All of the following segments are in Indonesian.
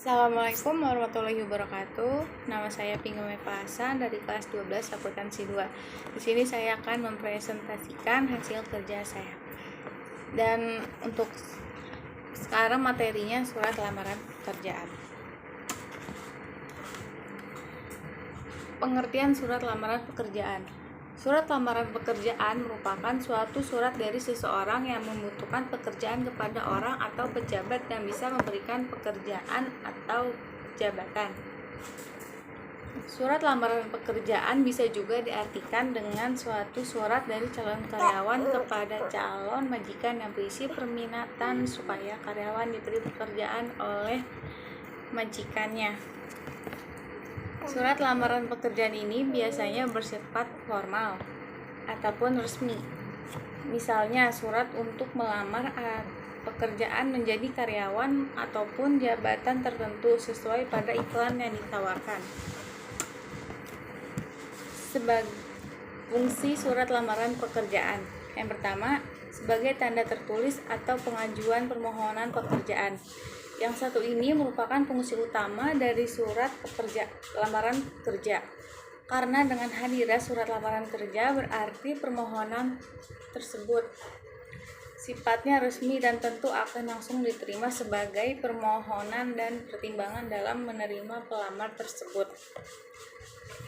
Assalamualaikum warahmatullahi wabarakatuh. Nama saya Pingu Mepasan dari kelas 12 akuntansi 2. Di sini saya akan mempresentasikan hasil kerja saya. Dan untuk sekarang materinya surat lamaran pekerjaan. Pengertian surat lamaran pekerjaan. Surat lamaran pekerjaan merupakan suatu surat dari seseorang yang membutuhkan pekerjaan kepada orang atau pejabat yang bisa memberikan pekerjaan atau jabatan. Surat lamaran pekerjaan bisa juga diartikan dengan suatu surat dari calon karyawan kepada calon majikan yang berisi permintaan supaya karyawan diberi pekerjaan oleh majikannya. Surat lamaran pekerjaan ini biasanya bersifat formal ataupun resmi. Misalnya surat untuk melamar pekerjaan menjadi karyawan ataupun jabatan tertentu sesuai pada iklan yang ditawarkan. Sebagai fungsi surat lamaran pekerjaan. Yang pertama, sebagai tanda tertulis atau pengajuan permohonan pekerjaan. Yang satu ini merupakan fungsi utama dari surat lamaran kerja. Karena dengan hadirnya surat lamaran kerja berarti permohonan tersebut sifatnya resmi dan tentu akan langsung diterima sebagai permohonan dan pertimbangan dalam menerima pelamar tersebut.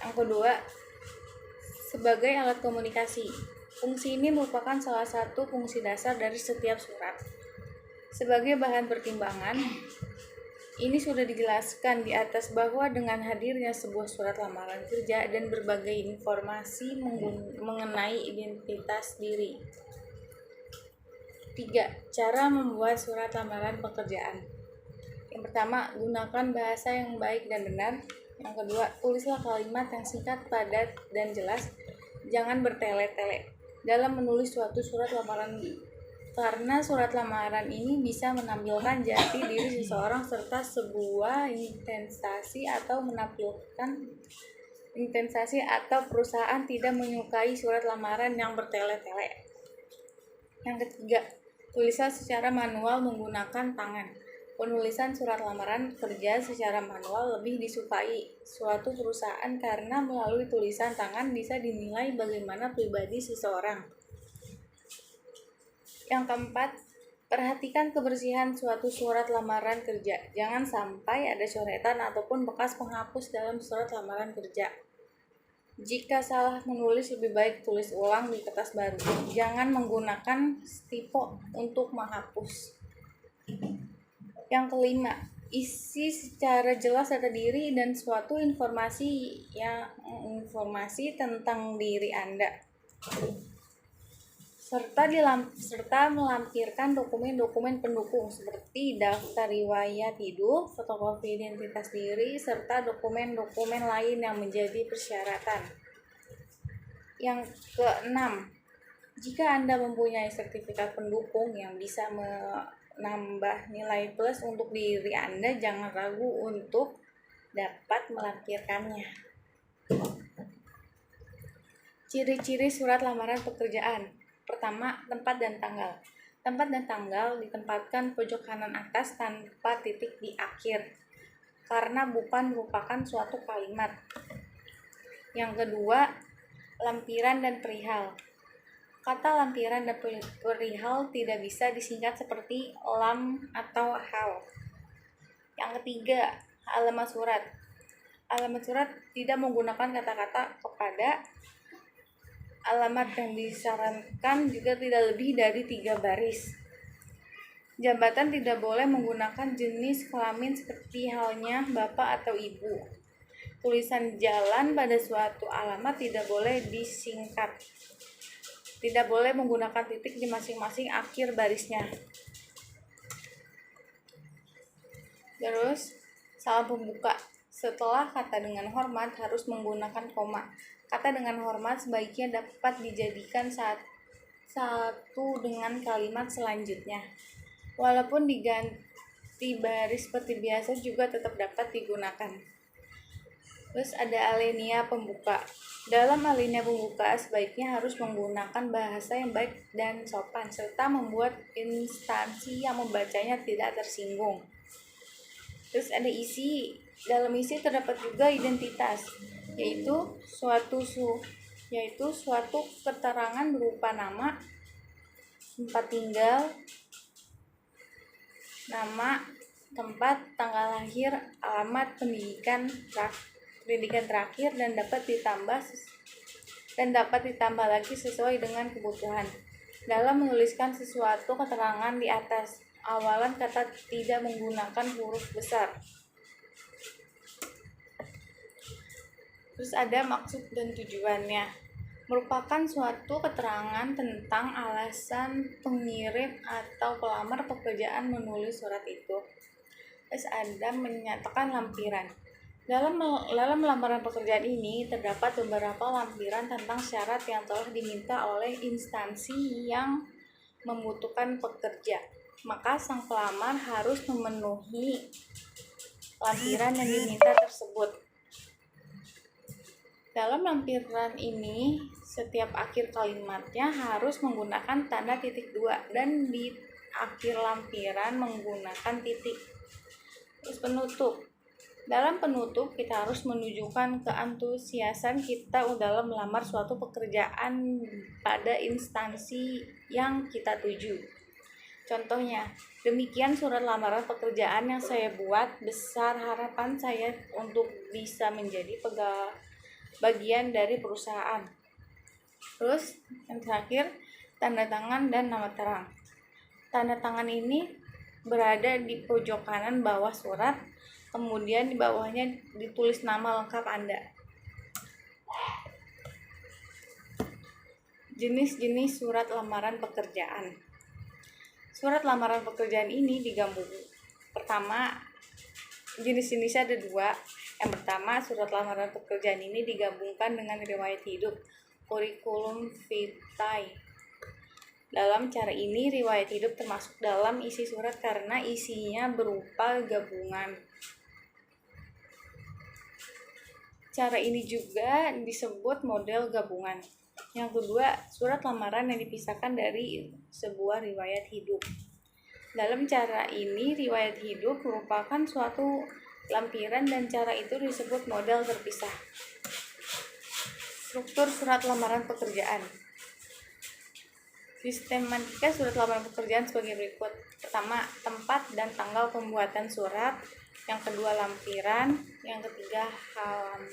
Yang kedua, sebagai alat komunikasi. Fungsi ini merupakan salah satu fungsi dasar dari setiap surat. Sebagai bahan pertimbangan, ini sudah dijelaskan di atas bahwa dengan hadirnya sebuah surat lamaran kerja dan berbagai informasi mengenai identitas diri. 3. Cara membuat surat lamaran pekerjaan. Yang pertama, gunakan bahasa yang baik dan benar. Yang kedua, tulislah kalimat yang singkat, padat, dan jelas. Jangan bertele-tele dalam menulis suatu surat lamaran, karena surat lamaran ini bisa menampilkan jati diri seseorang serta sebuah investasi atau perusahaan tidak menyukai surat lamaran yang bertele-tele. Yang ketiga, tulislah secara manual menggunakan tangan. Penulisan surat lamaran kerja secara manual lebih disukai suatu perusahaan karena melalui tulisan tangan bisa dinilai bagaimana pribadi seseorang. Yang keempat, perhatikan kebersihan suatu surat lamaran kerja. Jangan sampai ada coretan ataupun bekas penghapus dalam surat lamaran kerja. Jika salah menulis, lebih baik tulis ulang di kertas baru. Jangan menggunakan stipo untuk menghapus. Yang kelima, isi secara jelas data diri dan suatu informasi tentang diri Anda. Serta melampirkan dokumen-dokumen pendukung seperti daftar riwayat hidup, fotokopi identitas diri, serta dokumen-dokumen lain yang menjadi persyaratan. Yang keenam, jika Anda mempunyai sertifikat pendukung yang bisa menambah nilai plus untuk diri Anda, jangan ragu untuk dapat melampirkannya. Ciri-ciri surat lamaran pekerjaan. Pertama, tempat dan tanggal. Tempat dan tanggal ditempatkan pojok kanan atas tanpa titik di akhir, karena bukan merupakan suatu kalimat. Yang kedua, lampiran dan perihal. Kata lampiran dan perihal tidak bisa disingkat seperti lam atau hal. Yang ketiga, alamat surat. Alamat surat tidak menggunakan kata-kata kepada. Alamat yang disarankan juga tidak lebih dari 3 baris. Jabatan tidak boleh menggunakan jenis kelamin seperti halnya bapak atau ibu. Tulisan jalan pada suatu alamat tidak boleh disingkat. Tidak boleh menggunakan titik di masing-masing akhir barisnya. Terus, salam pembuka. Setelah kata dengan hormat harus menggunakan koma. Kata dengan hormat sebaiknya dapat dijadikan satu dengan kalimat selanjutnya. Walaupun diganti baris seperti biasa juga tetap dapat digunakan. Terus ada alinea pembuka. Dalam alinea pembuka sebaiknya harus menggunakan bahasa yang baik dan sopan serta membuat instansi yang membacanya tidak tersinggung. Terus ada isi. Dalam isi terdapat juga identitas, yaitu suatu keterangan berupa nama, tempat tinggal, nama, tempat, tanggal lahir, alamat, pendidikan terakhir, dan dapat ditambah lagi sesuai dengan kebutuhan. Dalam menuliskan sesuatu keterangan di atas, awalan kata tidak menggunakan huruf besar. Terus ada maksud dan tujuannya. Merupakan suatu keterangan tentang alasan pengirim atau pelamar pekerjaan menulis surat itu. Terus ada menyatakan lampiran. Dalam lamaran pekerjaan ini terdapat beberapa lampiran tentang syarat yang telah diminta oleh instansi yang membutuhkan pekerja. Maka sang pelamar harus memenuhi lampiran yang diminta tersebut. Dalam lampiran ini, setiap akhir kalimatnya harus menggunakan tanda titik 2 dan di akhir lampiran menggunakan titik. Terus penutup. Dalam penutup, kita harus menunjukkan keantusiasan kita dalam melamar suatu pekerjaan pada instansi yang kita tuju. Contohnya, demikian surat lamaran pekerjaan yang saya buat. Besar harapan saya untuk bisa menjadi bagian dari perusahaan. Terus yang terakhir, tanda tangan dan nama terang. Tanda tangan ini berada di pojok kanan bawah surat, kemudian di bawahnya ditulis nama lengkap Anda. Jenis-jenis surat lamaran pekerjaan. Surat lamaran pekerjaan ini digabung. Pertama, jenis-jenisnya ada 2. Yang pertama, surat lamaran pekerjaan ini digabungkan dengan riwayat hidup, kurikulum vitae. Dalam cara ini, riwayat hidup termasuk dalam isi surat karena isinya berupa gabungan. Cara ini juga disebut model gabungan. Yang kedua, surat lamaran yang dipisahkan dari sebuah riwayat hidup. Dalam cara ini, riwayat hidup merupakan suatu lampiran dan cara itu disebut model terpisah. Struktur surat lamaran pekerjaan. Sistematika surat lamaran pekerjaan sebagai berikut. Pertama, tempat dan tanggal pembuatan surat. Yang kedua, lampiran. Yang ketiga, halaman.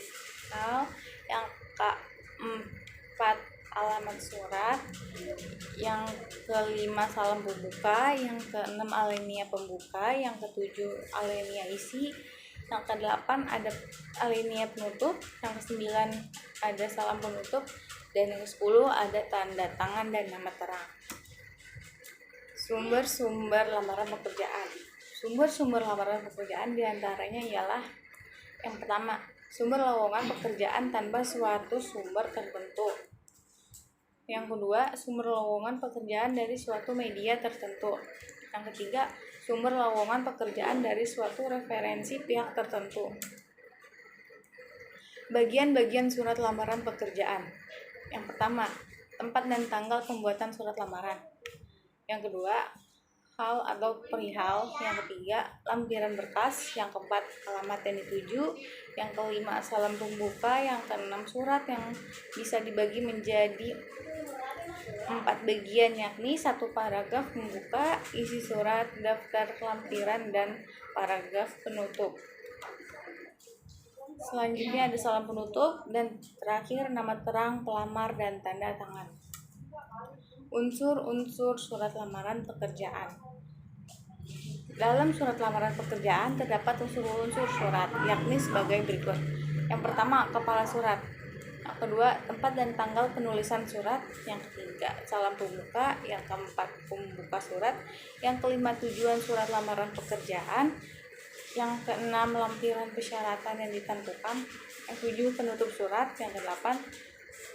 Yang keempat, alamat surat. Yang kelima, salam pembuka. Yang keenam, alinea pembuka. Yang ketujuh, alinea isi. Yang kedelapan, ada alinea penutup. Yang kesembilan, ada salam penutup. Dan yang ke-10 ada tanda tangan dan nama terang. Sumber-sumber lamaran pekerjaan. Sumber-sumber lamaran pekerjaan diantaranya ialah: yang pertama, sumber lowongan pekerjaan tanpa suatu sumber tertentu. Yang kedua, sumber lowongan pekerjaan dari suatu media tertentu. Yang ketiga, sumber lowongan pekerjaan dari suatu referensi pihak tertentu. Bagian-bagian surat lamaran pekerjaan. Yang pertama, tempat dan tanggal pembuatan surat lamaran. Yang kedua, hal atau perihal. Yang ketiga, lampiran berkas. Yang keempat, alamat yang dituju. Yang kelima, salam pembuka. Yang keenam, surat yang bisa dibagi menjadi 4 bagian, yakni 1 paragraf pembuka, isi surat, daftar lampiran, dan paragraf penutup. Selanjutnya ada salam penutup, dan terakhir nama terang pelamar dan tanda tangan. Unsur-unsur surat lamaran pekerjaan. Dalam surat lamaran pekerjaan terdapat unsur-unsur surat, yakni sebagai berikut. Yang pertama, kepala surat. Yang kedua, tempat dan tanggal penulisan surat. Yang ketiga, salam pembuka. Yang keempat, pembuka surat. Yang kelima, tujuan surat lamaran pekerjaan. Yang keenam, lampiran persyaratan yang ditentukan. Yang ketujuh, penutup surat. Yang kedelapan,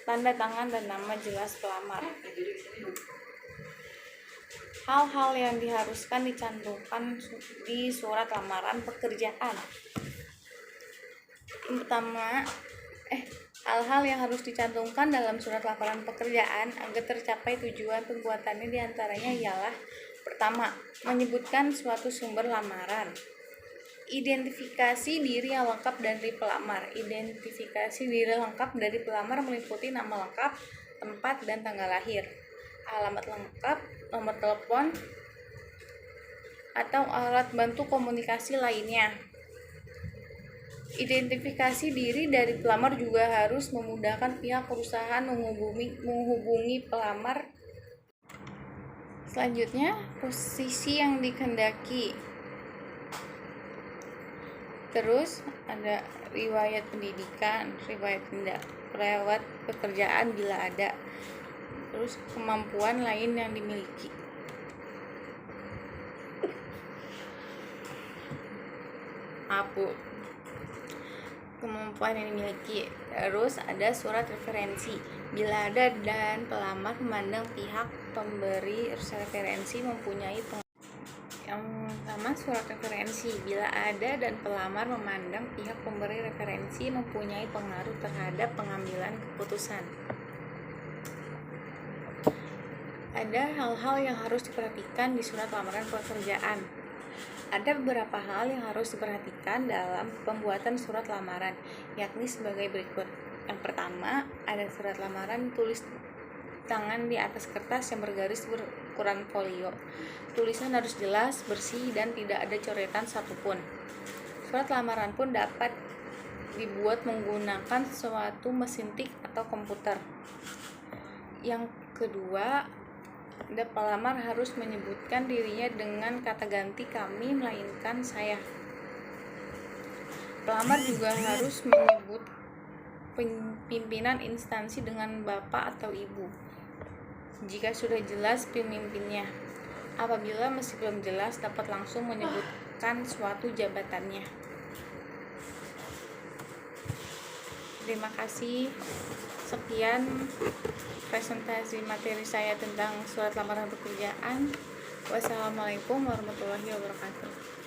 tanda tangan dan nama jelas pelamar. Hal-hal yang diharuskan dicantumkan di surat lamaran pekerjaan. Yang pertama, hal-hal yang harus dicantumkan dalam surat lamaran pekerjaan agar tercapai tujuan pembuatannya diantaranya ialah: pertama, menyebutkan suatu sumber lamaran. Identifikasi diri yang lengkap dari pelamar. Identifikasi diri lengkap dari pelamar meliputi nama lengkap, tempat dan tanggal lahir, alamat lengkap, nomor telepon, atau alat bantu komunikasi lainnya. Identifikasi diri dari pelamar juga harus memudahkan pihak perusahaan menghubungi pelamar. Selanjutnya, posisi yang dikehendaki. Terus ada riwayat pendidikan, riwayat pekerjaan bila ada. Terus kemampuan lain yang dimiliki. Kemampuan yang dimiliki. Terus ada surat referensi bila ada dan pelamar memandang pihak pemberi referensi mempunyai yang pertama, surat referensi bila ada dan pelamar memandang pihak pemberi referensi mempunyai pengaruh terhadap pengambilan keputusan. Ada hal-hal yang harus diperhatikan di surat lamaran pekerjaan. Ada beberapa hal yang harus diperhatikan dalam pembuatan surat lamaran, yakni sebagai berikut. Yang pertama, ada surat lamaran tulis tangan di atas kertas yang bergaris berukuran folio. Tulisan harus jelas, bersih, dan tidak ada coretan satupun. Surat lamaran pun dapat dibuat menggunakan suatu mesin tik atau komputer. Yang kedua, pelamar harus menyebutkan dirinya dengan kata ganti kami melainkan saya. Pelamar juga harus menyebut pimpinan instansi dengan bapak atau ibu jika sudah jelas pemimpinnya. Apabila masih belum jelas, dapat langsung menyebutkan suatu jabatannya. Terima kasih. Sekian presentasi materi saya tentang surat lamaran pekerjaan. Wassalamualaikum warahmatullahi wabarakatuh.